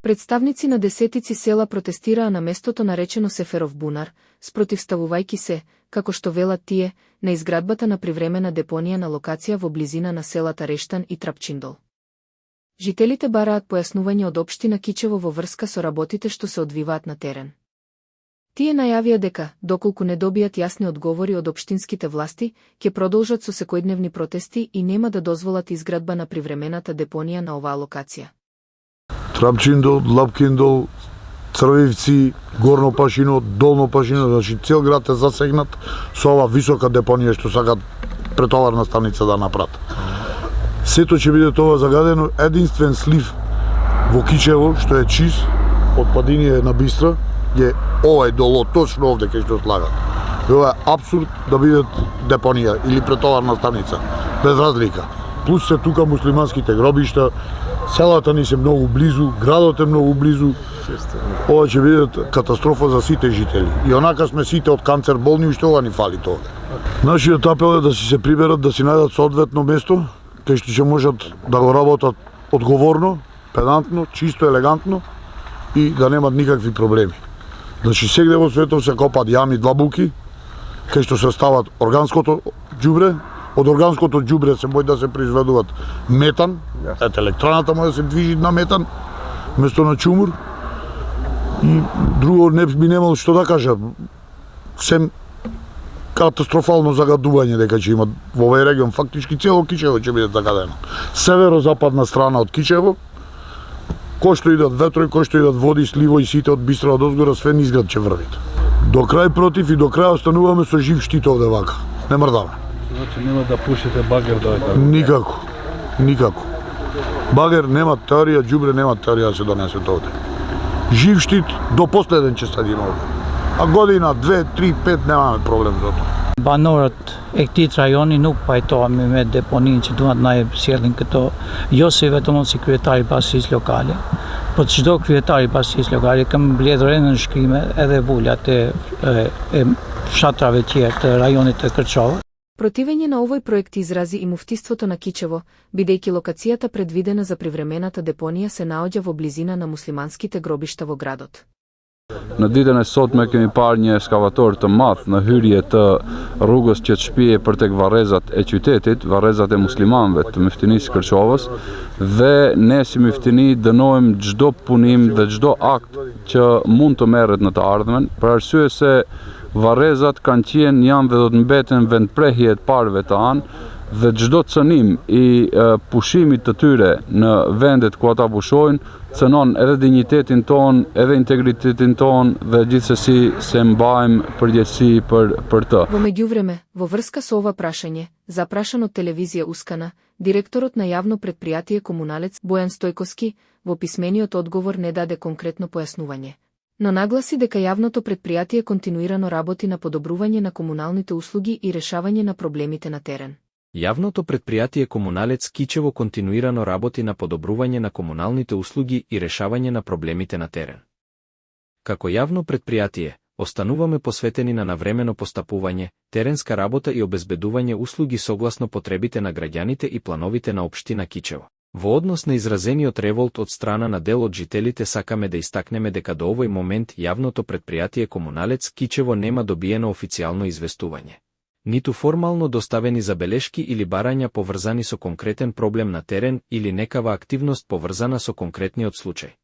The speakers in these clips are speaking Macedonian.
Представници на десетици села протестираа на местото наречено Сеферов бунар, спротивставувајќи се, како што велат тие, на изградбата на привремена депонија на локација во близина на селата Рештан и Трапчиндол. Жителите бараат појаснување од општина Кичево во врска со работите што се одвиваат на терен. Тие најавија дека, доколку не добијат јасни одговори од општинските власти, ќе продолжат со секојдневни протести и нема да дозволат изградба на привремената депонија на оваа локација. Трапчиндол, Лапкиндол, Црвивци, Горно Пашино, Долно Пашино, значи цел град е засегнат со ова висока депонија што сакат претоварна станица да направат. Сето ќе биде тоа загадено, единствен слив во Кичево, што е чист, од падинија на Бистра, е овај доло, точно овде кај што слагат. Ова е апсурд да биде депонија или претоварна станица, без разлика. Плюс се тука муслиманските гробишта, селата ни се многу близу, градот е многу близу. Ова ќе биде катастрофа за сите жители. И онака сме сите од канцер болни, уште ова ни фали тоа. Нашиот апел е да си се приберат, да си најдат соодветно место, кај што ќе можат да го работат одговорно, педантно, чисто, елегантно и да немат никакви проблеми. Значи сегде во светот се копат јами, длабуки, кај што се стават органското ѓубре, од органското ѓубре се може да се произведуваат метан, ете електраната може да се движи на метан, место на чумур. И друго не би немало што да кажам. Сем катастрофално загадување дека ќе има во овој регион, фактички цело Кичево ќе биде загадено. Северо-западна страна од Кичево, кој што идат ветрови, кој што идат води, сливо и сите од Бистра од озгора, све низград ќе врвите. До крај против и до крај остануваме со жив штит овде вака. Не мрдаме. Значи нема да пушите багер да ојде. Никако. Никако. Багер нема теорија, ѓубре нема теорија да се донесе овде. Жив штит до последен ќе стадиме овде. А година, 2, 3, 5 немаме проблем за тоа. Banorët e këtij rajoni nuk pajtohemi me deponinë që duan na e sjellin këto, jo si vetëm si kryetari i pasisë lokale, por çdo kryetari i pasisë lokale kam mbledhur në shkrime edhe vulat e fshatrave tjerë të rajonit të Kërçova. Противење на овој проект изрази и муфтиството на Кичево, бидејќи локацијата предвидена за привремената депонија се наоѓа во близина на муслиманските гробишта во градот. Në ditën e sotme kemi parë një ekskavator të madh në hyrje të rrugës që shpije për tek varrezat e qytetit, varrezat e muslimanëve të Myftinisë Kërçovës, dhe ne si Myftini dënojmë çdo punim dhe çdo akt që mund të merret në të ardhmen, për arsye se varrezat janë dhe do të mbeten vendprehje të parëve të anë, dhe çdo cënim i pushimit të tyre në vendet ku ata pushojnë cënon edhe dinjitetin ton, edhe integritetin ton dhe gjithsesi se mbajmë përgjegjësi për të. Во меѓувреме, во врска со ова прашање, запрашан од телевизија Ускана, директорот на јавно предпријатие Комуналец Бојан Стојковски во писмениот одговор не даде конкретно појаснување, но нагласи дека јавното предпријатие континуирано работи на подобрување на комуналните услуги и решавање на проблемите на терен. Јавното предпријатие Комуналец Кичево континуирано работи на подобрување на комуналните услуги и решавање на проблемите на терен. Како јавно предпријатие, остануваме посветени на навремено постапување, теренска работа и обезбедување услуги согласно потребите на граѓаните и плановите на општина Кичево. Во однос на изразениот револт од страна на дел од жителите сакаме да истакнеме дека до овој момент јавното предпријатие Комуналец Кичево нема добиено официјално известување, ниту формално доставени забелешки или барања поврзани со конкретен проблем на терен или некава активност поврзана со конкретниот случај.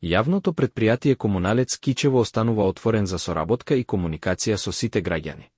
Јавното предпријатие Комуналец Кичево останува отворен за соработка и комуникација со сите граѓани.